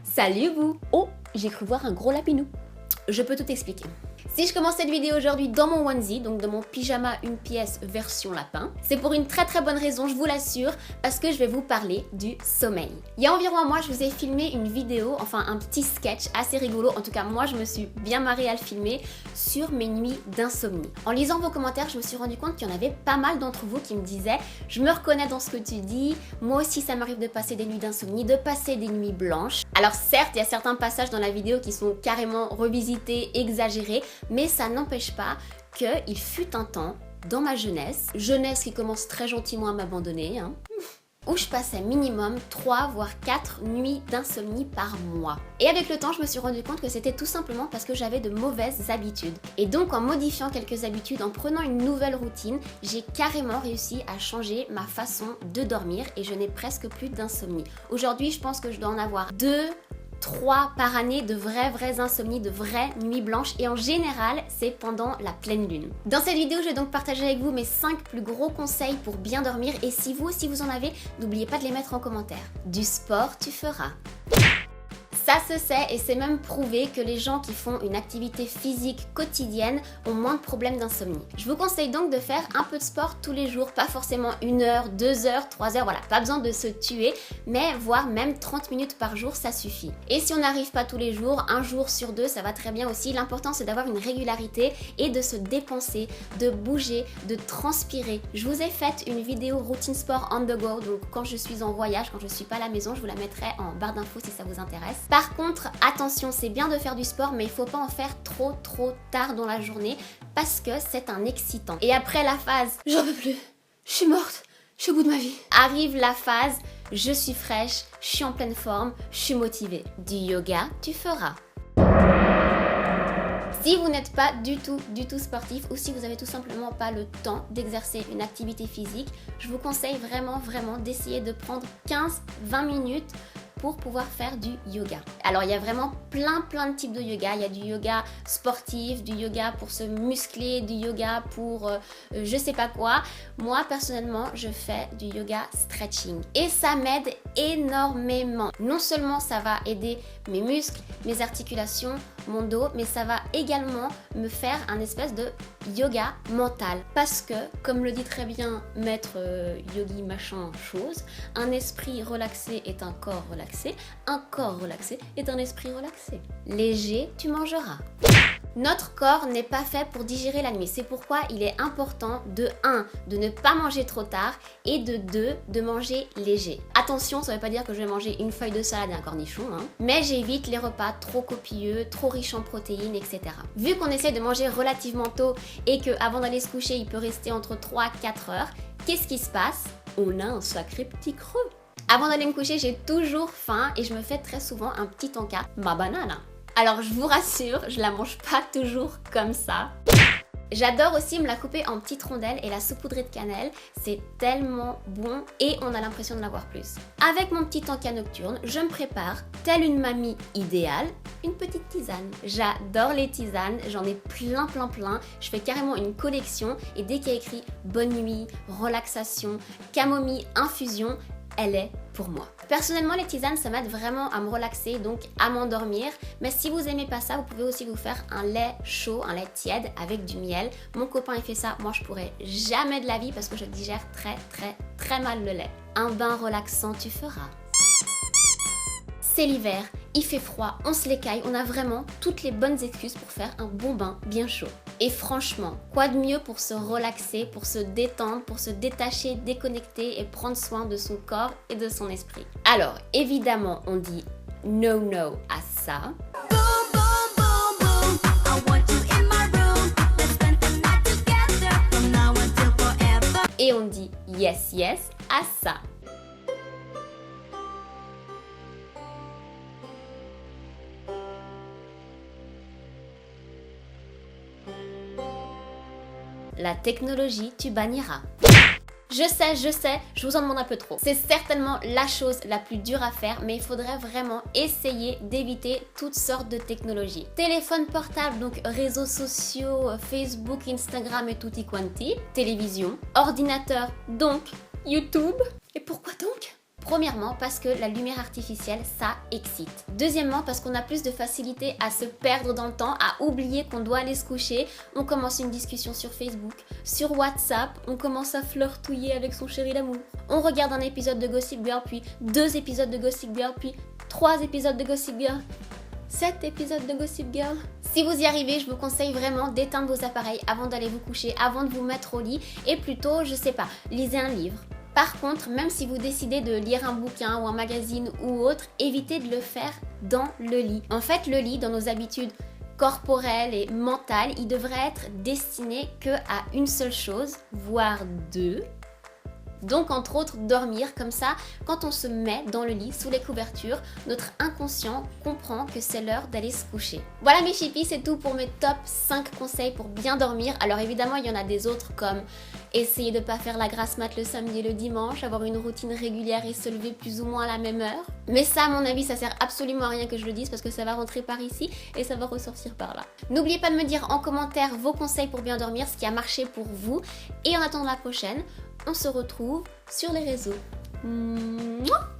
Salut vous! Oh, j'ai cru voir un gros lapinou. Je peux tout expliquer. Si je commence cette vidéo aujourd'hui dans mon onesie, donc dans mon pyjama une pièce version lapin, c'est pour une très bonne raison, je vous l'assure, parce que je vais vous parler du sommeil. Il y a environ un mois, je vous ai filmé une vidéo, enfin un petit sketch assez rigolo, en tout cas moi je me suis bien marrée à le filmer, sur mes nuits d'insomnie. En lisant vos commentaires, je me suis rendu compte qu'il y en avait pas mal d'entre vous qui me disaient « Je me reconnais dans ce que tu dis, moi aussi ça m'arrive de passer des nuits d'insomnie, de passer des nuits blanches. » Alors certes, il y a certains passages dans la vidéo qui sont carrément revisités, exagérés, mais ça n'empêche pas qu'il fut un temps, dans ma jeunesse qui commence très gentiment à m'abandonner, où je passais minimum 3 voire 4 nuits d'insomnie par mois. Et avec le temps, je me suis rendu compte que c'était tout simplement parce que j'avais de mauvaises habitudes. Et donc en modifiant quelques habitudes, en prenant une nouvelle routine, j'ai carrément réussi à changer ma façon de dormir et je n'ai presque plus d'insomnie. Aujourd'hui, je pense que je dois en avoir 3 par année de vraies insomnies, de vraies nuits blanches, et en général c'est pendant la pleine lune. Dans cette vidéo, je vais donc partager avec vous mes 5 plus gros conseils pour bien dormir, et si vous aussi vous en avez, n'oubliez pas de les mettre en commentaire. Du sport, tu feras. Ça se sait et c'est même prouvé que les gens qui font une activité physique quotidienne ont moins de problèmes d'insomnie. Je vous conseille donc de faire un peu de sport tous les jours, pas forcément 1 heure, 2 heures, 3 heures, voilà, pas besoin de se tuer, mais voire même 30 minutes par jour, ça suffit. Et si on n'arrive pas tous les jours, un jour sur 2, ça va très bien aussi. L'important c'est d'avoir une régularité et de se dépenser, de bouger, de transpirer. Je vous ai fait une vidéo routine sport on the go, donc quand je suis en voyage, quand je suis pas à la maison, je vous la mettrai en barre d'infos si ça vous intéresse. Par contre, attention, c'est bien de faire du sport, mais il faut pas en faire trop tard dans la journée parce que c'est un excitant. Et après la phase « J'en peux plus, je suis morte, je suis au bout de ma vie », arrive la phase « Je suis fraîche, je suis en pleine forme, je suis motivée ». Du yoga, tu feras. Si vous n'êtes pas du tout sportif ou si vous n'avez tout simplement pas le temps d'exercer une activité physique, je vous conseille vraiment d'essayer de prendre 15-20 minutes pour pouvoir faire du yoga. Alors il y a vraiment plein de types de yoga. Il y a du yoga sportif, du yoga pour se muscler, du yoga pour je sais pas quoi. Moi personnellement, je fais du yoga stretching et ça m'aide énormément. Non seulement ça va aider mes muscles, mes articulations, mon dos, mais ça va également me faire un espèce de yoga mental. Parce que, comme le dit très bien maître yogi machin chose, un esprit relaxé est un corps relaxé, un corps relaxé est un esprit relaxé. Léger, tu mangeras. Notre corps n'est pas fait pour digérer la nuit, c'est pourquoi il est important de 1. De ne pas manger trop tard et de 2. De manger léger. Attention, ça ne veut pas dire que je vais manger une feuille de salade et un cornichon, mais j'évite les repas trop copieux, trop riches en protéines, etc. Vu qu'on essaie de manger relativement tôt et qu'avant d'aller se coucher, il peut rester entre 3 et 4 heures, qu'est-ce qui se passe? On a un sacré petit creux. Avant d'aller me coucher, j'ai toujours faim et je me fais très souvent un petit encas, ma banane. Alors je vous rassure, je la mange pas toujours comme ça. J'adore aussi me la couper en petites rondelles et la saupoudrer de cannelle, c'est tellement bon et on a l'impression de l'avoir plus. Avec mon petit encas nocturne, je me prépare, telle une mamie idéale, une petite tisane. J'adore les tisanes, j'en ai plein. Je fais carrément une collection et dès qu'il y a écrit bonne nuit, relaxation, camomille, infusion, elle est pour moi. Personnellement, les tisanes, ça m'aide vraiment à me relaxer, donc à m'endormir. Mais si vous aimez pas ça, vous pouvez aussi vous faire un lait chaud, un lait tiède avec du miel. Mon copain, il fait ça. Moi, je pourrais jamais de la vie parce que je digère très mal le lait. Un bain relaxant, tu feras. C'est l'hiver, il fait froid, on se l'écaille, on a vraiment toutes les bonnes excuses pour faire un bon bain bien chaud. Et franchement, quoi de mieux pour se relaxer, pour se détendre, pour se détacher, déconnecter et prendre soin de son corps et de son esprit. Alors, évidemment, on dit no à ça. Et on dit yes à ça. La technologie, tu banniras. Je sais, je vous en demande un peu trop. C'est certainement la chose la plus dure à faire, mais il faudrait vraiment essayer d'éviter toutes sortes de technologies. Téléphone portable, donc réseaux sociaux, Facebook, Instagram et tutti quanti. Télévision, ordinateur, donc YouTube. Et pourquoi donc? Premièrement, parce que la lumière artificielle, ça excite. Deuxièmement, parce qu'on a plus de facilité à se perdre dans le temps, à oublier qu'on doit aller se coucher. On commence une discussion sur Facebook, sur WhatsApp, on commence à flirtouiller avec son chéri d'amour. On regarde un épisode de Gossip Girl, puis 2 épisodes de Gossip Girl, puis 3 épisodes de Gossip Girl, 7 épisodes de Gossip Girl. Si vous y arrivez, je vous conseille vraiment d'éteindre vos appareils avant d'aller vous coucher, avant de vous mettre au lit, et plutôt, je sais pas, lisez un livre. Par contre, même si vous décidez de lire un bouquin ou un magazine ou autre, évitez de le faire dans le lit. En fait, le lit, dans nos habitudes corporelles et mentales, il devrait être destiné que à une seule chose, voire 2. Donc entre autres dormir, comme ça, quand on se met dans le lit sous les couvertures, notre inconscient comprend que c'est l'heure d'aller se coucher. Voilà mes chippies, c'est tout pour mes top 5 conseils pour bien dormir. Alors évidemment il y en a des autres comme essayer de ne pas faire la grasse mat le samedi et le dimanche, avoir une routine régulière et se lever plus ou moins à la même heure. Mais ça à mon avis ça sert absolument à rien que je le dise parce que ça va rentrer par ici et ça va ressortir par là. N'oubliez pas de me dire en commentaire vos conseils pour bien dormir, ce qui a marché pour vous. Et en attendant la prochaine, on se retrouve sur les réseaux. Mouah.